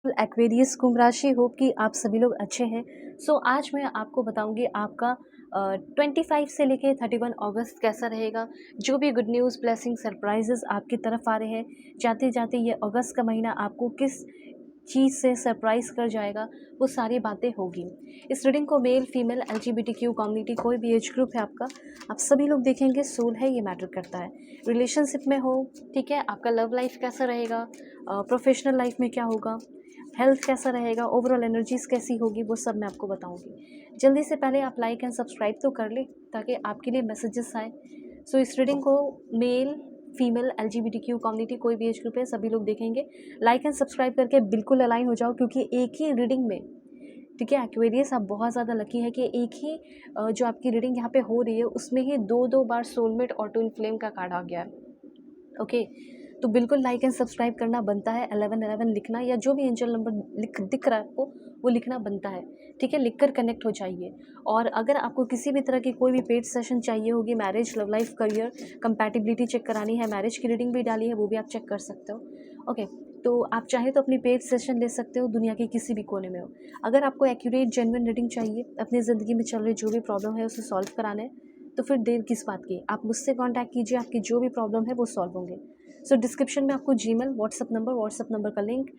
Aquarius कुंभ राशि, hope कि आप सभी लोग अच्छे हैं। आज मैं आपको बताऊंगी आपका 25 से लेके 31 अगस्त कैसा रहेगा। जो भी गुड न्यूज़, ब्लेसिंग, सरप्राइजेस आपकी तरफ आ रहे हैं, जाते जाते ये अगस्त का महीना आपको किस चीज़ से सरप्राइज कर जाएगा, वो सारी बातें होगी। इस रीडिंग को मेल, फीमेल, LGBTQ कम्युनिटी, कोई भी एज ग्रुप है आपका, आप सभी लोग देखेंगे। सोल है, ये मैटर करता है। रिलेशनशिप में हो, ठीक है, आपका लव लाइफ कैसा रहेगा, प्रोफेशनल लाइफ में क्या होगा, हेल्थ कैसा रहेगा, ओवरऑल एनर्जीज कैसी होगी, वो सब मैं आपको बताऊंगी। जल्दी से पहले आप लाइक एंड सब्सक्राइब तो कर ले, ताकि आपके लिए मैसेजेस आए। इस रीडिंग को मेल, फीमेल, LGBTQ कम्युनिटी, कोई भी एज ग्रुप है, सभी लोग देखेंगे। लाइक एंड सब्सक्राइब करके बिल्कुल अलाइन हो जाओ, क्योंकि एक ही रीडिंग में, ठीक है, एक्वेरियस आप बहुत ज़्यादा लकी है कि एक ही जो आपकी रीडिंग यहाँ पे हो रही है, उसमें ही दो दो बार सोलमेट और ट्विन फ्लेम का कार्ड आ गया है। ओके, तो बिल्कुल लाइक एंड सब्सक्राइब करना बनता है। 1111 लिखना, या जो भी एंजल नंबर दिख रहा है आपको, वो लिखना बनता है। ठीक है, लिखकर कनेक्ट हो जाइए। और अगर आपको किसी भी तरह की कोई भी पेड सेशन चाहिए होगी, marriage, love life, career, compatibility check करानी है, मैरिज की रीडिंग भी डाली है, वो भी आप चेक कर सकते हो। ओके, तो आप चाहे तो अपनी पेड सेशन ले सकते हो, दुनिया के किसी भी कोने में हो। अगर आपको एक्यूरेट जेन्युइन रीडिंग चाहिए, अपनी ज़िंदगी में चल रही जो भी प्रॉब्लम है उसे सॉल्व कराना है, तो फिर देर किस बात की, आप मुझसे कॉन्टैक्ट कीजिए, आपकी जो भी प्रॉब्लम है वो सॉल्व होंगे। डिस्क्रिप्शन में आपको जीमेल, व्हाट्सअप नंबर का लिंक,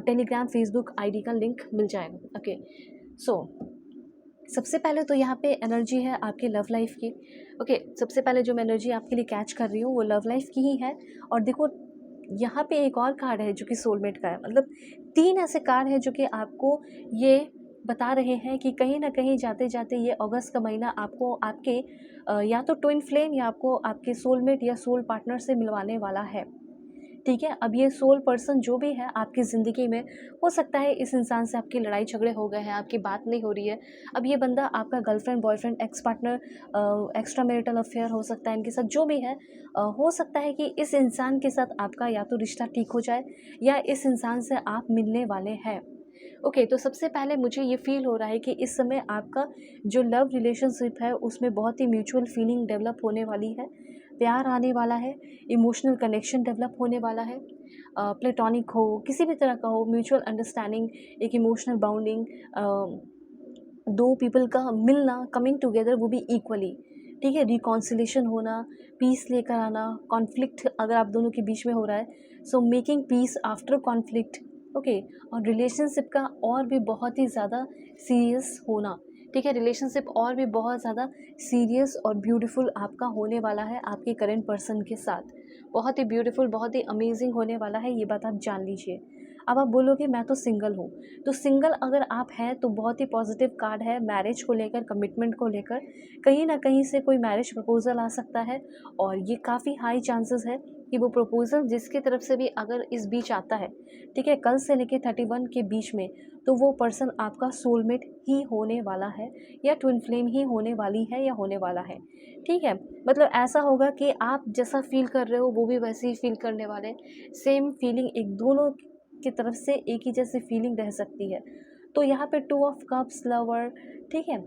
टेलीग्राम, फेसबुक आईडी का लिंक मिल जाएगा। ओके, सो सबसे पहले तो यहाँ पे एनर्जी है आपकी लव लाइफ की। ओके, सबसे पहले जो मैं एनर्जी आपके लिए कैच कर रही हूँ वो लव लाइफ की ही है। और देखो, यहाँ पे एक और कार्ड है जो कि सोलमेट का है। मतलब 3 ऐसे कार्ड है जो कि आपको ये बता रहे हैं कि कहीं ना कहीं जाते जाते ये अगस्त का महीना आपको आपके या तो ट्विन फ्लेम या आपको आपके सोलमेट या सोल पार्टनर से मिलवाने वाला है। ठीक है, अब ये सोल पर्सन जो भी है आपकी ज़िंदगी में, हो सकता है इस इंसान से आपकी लड़ाई झगड़े हो गए हैं, आपकी बात नहीं हो रही है। अब ये बंदा आपका girlfriend, boyfriend, ex partner, extra marital affair हो सकता है इनके साथ, जो भी है। हो सकता है कि इस इंसान के साथ आपका या तो रिश्ता ठीक हो जाए, या इस इंसान से आप मिलने वाले हैं। ओके, तो सबसे पहले मुझे ये फील हो रहा है कि इस समय आपका जो लव रिलेशनशिप है उसमें बहुत ही म्यूचुअल फीलिंग डेवलप होने वाली है, प्यार आने वाला है, इमोशनल कनेक्शन डेवलप होने वाला है। प्लेटोनिक हो, किसी भी तरह का हो, म्यूचुअल अंडरस्टैंडिंग, एक इमोशनल बाउंडिंग, दो पीपल का मिलना, कमिंग टुगेदर, वो भी इक्वली। ठीक है, रिकॉन्सिलेशन होना, पीस लेकर आना, कॉन्फ्लिक्ट अगर आप दोनों के बीच में हो रहा है, so making piece after conflict. Okay, और रिलेशनशिप का और भी बहुत ही ज़्यादा सीरियस होना। ठीक है, रिलेशनशिप और भी बहुत ज़्यादा सीरियस और ब्यूटीफुल आपका होने वाला है आपके करेंट पर्सन के साथ। बहुत ही ब्यूटीफुल, बहुत ही अमेजिंग होने वाला है, ये बात आप जान लीजिए। अब आप बोलोगे मैं तो सिंगल हूँ, तो सिंगल अगर आप हैं तो बहुत ही पॉजिटिव कार्ड है मैरिज को लेकर, कमिटमेंट को लेकर। कहीं ना कहीं से कोई मैरिज प्रपोजल आ सकता है, और ये काफ़ी हाई चांसेस है कि वो प्रपोजल जिसकी तरफ से भी अगर इस बीच आता है, ठीक है, कल से लेके 31 के बीच में, तो वो पर्सन आपका सोलमेट ही होने वाला है, या ट्विन फ्लेम ही होने वाली है या होने वाला है। ठीक है, मतलब ऐसा होगा कि आप जैसा फील कर रहे हो वो भी वैसे ही फील करने वाले, सेम फीलिंग, एक दोनों की तरफ से एक ही जैसी फीलिंग रह सकती है। तो यहाँ पे 2 ऑफ कप्स, लवर, ठीक है,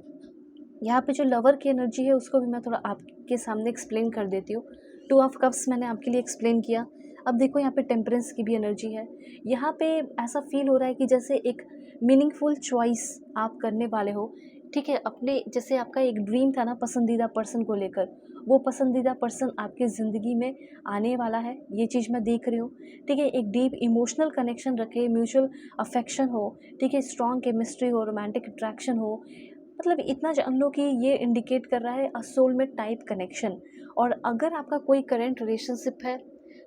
यहाँ पे जो लवर की एनर्जी है उसको भी मैं थोड़ा आपके सामने एक्सप्लेन कर देती हूँ। 2 ऑफ कप्स मैंने आपके लिए एक्सप्लेन किया। अब देखो, यहाँ पे टेम्परेंस की भी एनर्जी है। यहाँ पे ऐसा फील हो रहा है कि जैसे एक मीनिंगफुल चॉइस आप करने वाले हो। ठीक है, अपने जैसे आपका एक ड्रीम था ना पसंदीदा पर्सन को लेकर, वो पसंदीदा पर्सन आपकी ज़िंदगी में आने वाला है, ये चीज़ मैं देख रही हूँ। ठीक है, एक डीप इमोशनल कनेक्शन रखे, म्यूचुअल अफेक्शन हो, ठीक है, स्ट्रॉन्ग केमिस्ट्री हो, रोमांटिक अट्रैक्शन हो। मतलब इतना जान लो कि ये इंडिकेट कर रहा है अ सोलमेट टाइप कनेक्शन। और अगर आपका कोई करंट रिलेशनशिप है,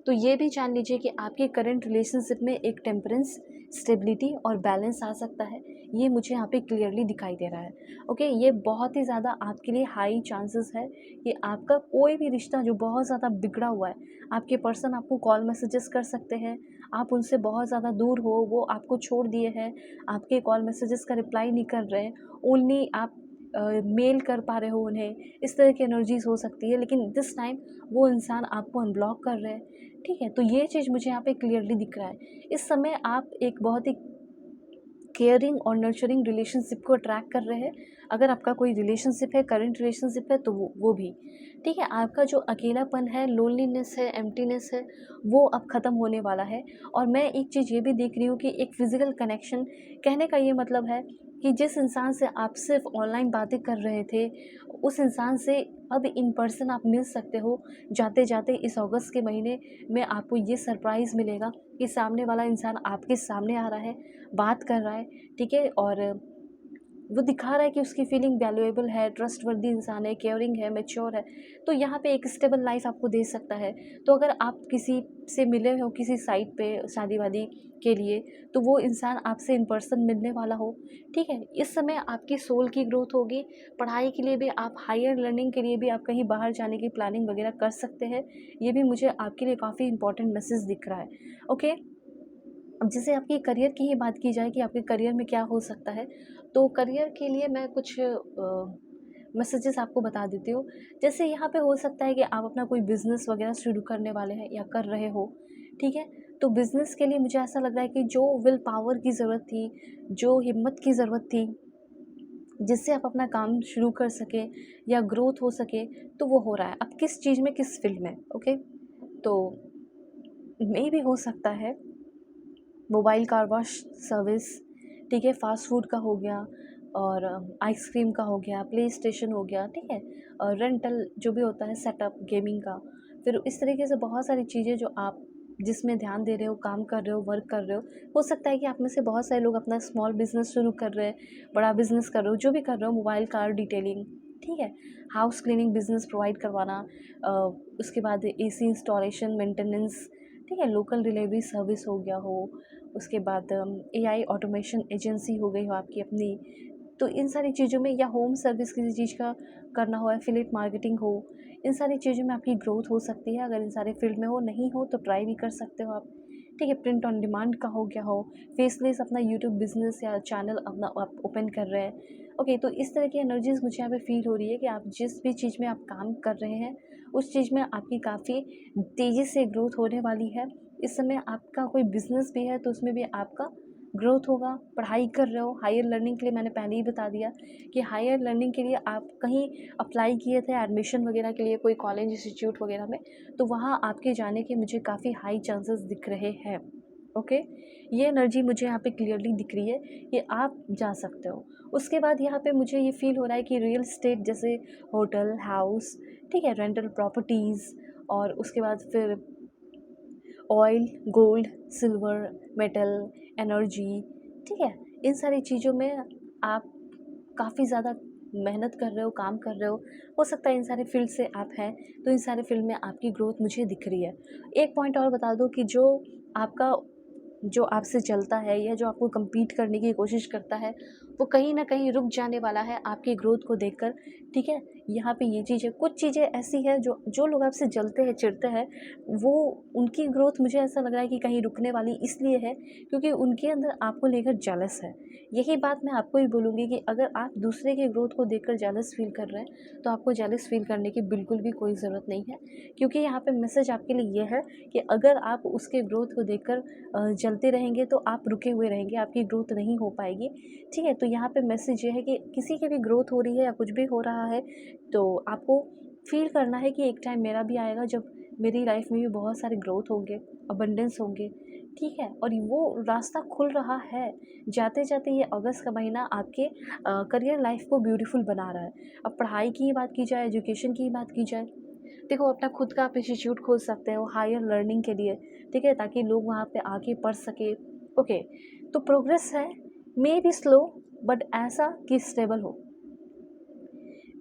तो ये भी जान लीजिए कि आपके करंट रिलेशनशिप में एक टेम्परेंस, स्टेबिलिटी और बैलेंस आ सकता है। ये मुझे यहाँ पे क्लियरली दिखाई दे रहा है। ओके, ये बहुत ही ज़्यादा आपके लिए हाई चांसेस है कि आपका कोई भी रिश्ता जो बहुत ज़्यादा बिगड़ा हुआ है, आपके पर्सन आपको कॉल मैसेजेस कर सकते हैं, आप उनसे बहुत ज़्यादा दूर हो, वो आपको छोड़ दिए हैं, आपके कॉल मैसेजेस का रिप्लाई नहीं कर रहे हैं, ओनली आप मेल कर पा रहे हो उन्हें, इस तरह की एनर्जीज हो सकती है। लेकिन दिस टाइम वो इंसान आपको अनब्लॉक कर रहे हैं। ठीक है, तो ये चीज़ मुझे यहाँ पे क्लियरली दिख रहा है। इस समय आप एक बहुत ही केयरिंग और नर्चरिंग रिलेशनशिप को अट्रैक्ट कर रहे हैं अगर आपका कोई रिलेशनशिप है, करंट रिलेशनशिप है, तो वो भी, ठीक है। आपका जो अकेलापन है, लोनलीनेस है, एम्प्टीनेस है, वो अब ख़त्म होने वाला है। और मैं एक चीज़ ये भी देख रही हूँ कि एक फ़िज़िकल कनेक्शन, कहने का ये मतलब है कि जिस इंसान से आप सिर्फ ऑनलाइन बातें कर रहे थे, उस इंसान से अब इन पर्सन आप मिल सकते हो। जाते जाते इस अगस्त के महीने में आपको ये सरप्राइज़ मिलेगा कि सामने वाला इंसान आपके सामने आ रहा है, बात कर रहा है, ठीक है, और वो दिखा रहा है कि उसकी फीलिंग वैल्यूएबल है, ट्रस्टवर्दी इंसान है, केयरिंग है, मैच्योर है। तो यहाँ पे एक स्टेबल लाइफ आपको दे सकता है। तो अगर आप किसी से मिले हो किसी साइट पे शादी-वादी के लिए, तो वो इंसान आपसे इन पर्सन मिलने वाला हो, ठीक है। इस समय आपकी सोल की ग्रोथ होगी। पढ़ाई के लिए भी आप, हायर लर्निंग के लिए भी आप कहीं बाहर जाने की प्लानिंग वगैरह कर सकते हैं। ये भी मुझे आपके लिए काफ़ी इंपॉर्टेंट मैसेज दिख रहा है। ओके। अब जैसे आपकी करियर की ही बात की जाए कि आपके करियर में क्या हो सकता है, तो करियर के लिए मैं कुछ मैसेजेस आपको बता देती हूँ। जैसे यहाँ पे हो सकता है कि आप अपना कोई बिज़नेस वगैरह शुरू करने वाले हैं या कर रहे हो, ठीक है? तो बिज़नेस के लिए मुझे ऐसा लग रहा है कि जो विल पावर की ज़रूरत थी, जो हिम्मत की ज़रूरत थी, जिससे आप अपना काम शुरू कर सकें या ग्रोथ हो सके, तो वो हो रहा है। अब किस चीज़ में, किस फ़ील्ड में, ओके? तो मेबी हो सकता है मोबाइल कार वॉश सर्विस, ठीक है, फ़ास्ट फूड का हो गया, और आइसक्रीम का हो गया, प्ले स्टेशन हो गया, ठीक है, और रेंटल जो भी होता है सेटअप गेमिंग का। फिर इस तरीके से बहुत सारी चीज़ें जो आप जिसमें ध्यान दे रहे हो, काम कर रहे हो, वर्क कर रहे हो सकता है कि आप में से बहुत सारे लोग अपना स्मॉल बिज़नेस शुरू कर रहे हैं, बड़ा बिज़नेस कर रहे हो, जो भी कर रहे हो, मोबाइल कार डिटेलिंग, ठीक है, हाउस क्लीनिंग बिज़नेस प्रोवाइड करवाना, अ, उसके बाद एसी इंस्टॉलेशन, मेंटेनेंस, ठीक है, लोकल डिलीवरी सर्विस हो गया हो, उसके बाद एआई ऑटोमेशन एजेंसी हो गई हो आपकी अपनी। तो इन सारी चीज़ों में, या होम सर्विस किसी चीज़ का करना हो, एफिलिएट मार्केटिंग हो, इन सारी चीज़ों में आपकी ग्रोथ हो सकती है। अगर इन सारे फील्ड में हो, नहीं हो तो ट्राई भी कर सकते हो आप, ठीक है। प्रिंट ऑन डिमांड का हो गया हो, फेसलेस अपना यूट्यूब बिजनेस या चैनल अपना आप ओपन कर रहे हैं, ओके। तो इस तरह की एनर्जीज मुझे यहाँ पे फील हो रही है कि आप जिस भी चीज़ में आप काम कर रहे हैं, उस चीज़ में आपकी काफ़ी तेज़ी से ग्रोथ होने वाली है। इस समय आपका कोई बिज़नेस भी है तो उसमें भी आपका ग्रोथ होगा। पढ़ाई कर रहे हो, हायर लर्निंग के लिए मैंने पहले ही बता दिया कि हायर लर्निंग के लिए आप कहीं अप्लाई किए थे एडमिशन वगैरह के लिए कोई कॉलेज इंस्टीट्यूट वगैरह में, तो वहाँ आपके जाने के मुझे काफ़ी हाई चांसेस दिख रहे हैं, ओके। ये एनर्जी मुझे यहाँ पे क्लियरली दिख रही है कि आप जा सकते हो। उसके बाद यहाँ पे मुझे ये फील हो रहा है कि रियल एस्टेट जैसे होटल, हाउस, ठीक है, रेंटल प्रॉपर्टीज़, और उसके बाद फिर oil, gold, silver, metal, energy, ठीक है, इन सारी चीज़ों में आप काफ़ी ज़्यादा मेहनत कर रहे हो, काम कर रहे हो सकता है इन सारे फील्ड से आप हैं, तो इन सारे फील्ड में आपकी ग्रोथ मुझे दिख रही है। एक पॉइंट और बता दूँ कि आपका जो आपसे चलता है या जो आपको कम्पीट करने की कोशिश करता है, वो कहीं न कहीं रुक जाने वाला है आपकी ग्रोथ को देखकर, ठीक है? यहाँ पे ये चीज़ है, कुछ चीज़ें ऐसी हैं जो जो लोग आपसे जलते हैं, चिढ़ते हैं, वो उनकी ग्रोथ मुझे ऐसा लग रहा है कि कहीं रुकने वाली इसलिए है क्योंकि उनके अंदर आपको लेकर जेलस है। यही बात मैं आपको भी बोलूँगी कि अगर आप दूसरे की ग्रोथ को देखकर जेलस फ़ील कर रहे हैं, तो आपको जेलस फ़ील करने की बिल्कुल भी कोई ज़रूरत नहीं है, क्योंकि यहाँ पे मैसेज आपके लिए ये है कि अगर आप उसके ग्रोथ को देखकर चलते रहेंगे तो आप रुके हुए रहेंगे, आपकी ग्रोथ नहीं हो पाएगी, ठीक है। तो यहाँ पे मैसेज ये है कि किसी की भी ग्रोथ हो रही है या कुछ भी हो रहा है, तो आपको फील करना है कि एक टाइम मेरा भी आएगा जब मेरी लाइफ में भी बहुत सारे ग्रोथ होंगे, अबंडेंस होंगे, ठीक है। और वो रास्ता खुल रहा है, जाते जाते ये अगस्त का महीना आपके करियर लाइफ को ब्यूटीफुल बना रहा है। अब पढ़ाई की ही बात की जाए, एजुकेशन की ही बात की जाए, देखो अपना खुद का आप इंस्टीट्यूट खोल सकते हो हायर लर्निंग के लिए, ठीक है, ताकि लोग वहाँ पे आके पढ़ सके, ओके। तो प्रोग्रेस है, मे बी स्लो, बट ऐसा कि स्टेबल हो।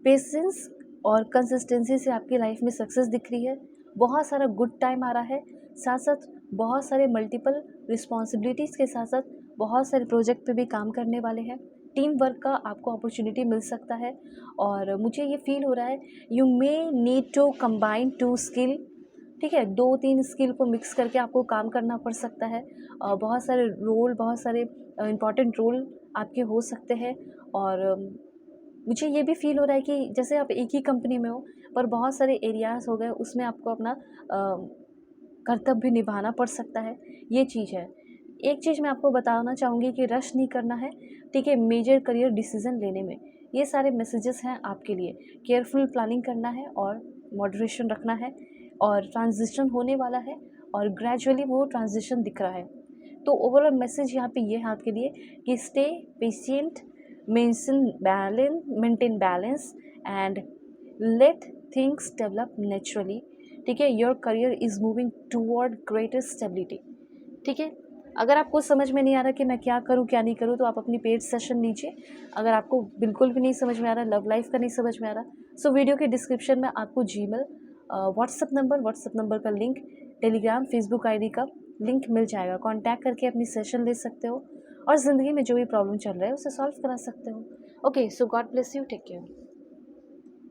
पेशेंस और कंसिस्टेंसी से आपकी लाइफ में सक्सेस दिख रही है, बहुत सारा गुड टाइम आ रहा है, साथ साथ बहुत सारे मल्टीपल रिस्पॉन्सिबिलिटीज़ के साथ साथ बहुत सारे प्रोजेक्ट पे भी काम करने वाले हैं, टीम वर्क का आपको अपॉर्चुनिटी मिल सकता है। और मुझे ये फील हो रहा है you may need to combine two skill, ठीक है, 2-3 स्किल को मिक्स करके आपको काम करना पड़ सकता है। बहुत सारे रोल, बहुत सारे इम्पॉर्टेंट रोल आपके हो सकते हैं। और मुझे ये भी फ़ील हो रहा है कि जैसे आप एक ही कंपनी में हो, पर बहुत सारे एरियाज़ हो गए, उसमें आपको अपना कर्तव्य निभाना पड़ सकता है, ये चीज़ है। एक चीज़ मैं आपको बताना चाहूँगी कि रश नहीं करना है, ठीक है, मेजर करियर डिसीज़न लेने में। ये सारे मैसेजेस हैं आपके लिए। केयरफुल प्लानिंग करना है और मॉडरेशन रखना है, और ट्रांजिशन होने वाला है और ग्रेजुअली वो ट्रांजिशन दिख रहा है। तो ओवरऑल मैसेज यहाँ पे ये है आपके लिए कि stay patient, maintain balance and let things develop naturally. ठीक है, your career is moving toward greater stability. ठीक है, अगर आपको समझ में नहीं आ रहा कि मैं क्या करूं क्या नहीं करूं, तो आप अपनी पेड सेशन लीजिए। अगर आपको बिल्कुल भी नहीं समझ में आ रहा, लव लाइफ का नहीं समझ में आ रहा, सो वीडियो के डिस्क्रिप्शन में आपको जीमेल, व्हाट्सअप नंबर का लिंक, टेलीग्राम, फेसबुक आईडी का लिंक मिल जाएगा। कांटेक्ट करके अपनी सेशन ले सकते हो और ज़िंदगी में जो भी प्रॉब्लम चल रहा है उसे सॉल्व करा सकते हो। Okay, so God bless you, take care.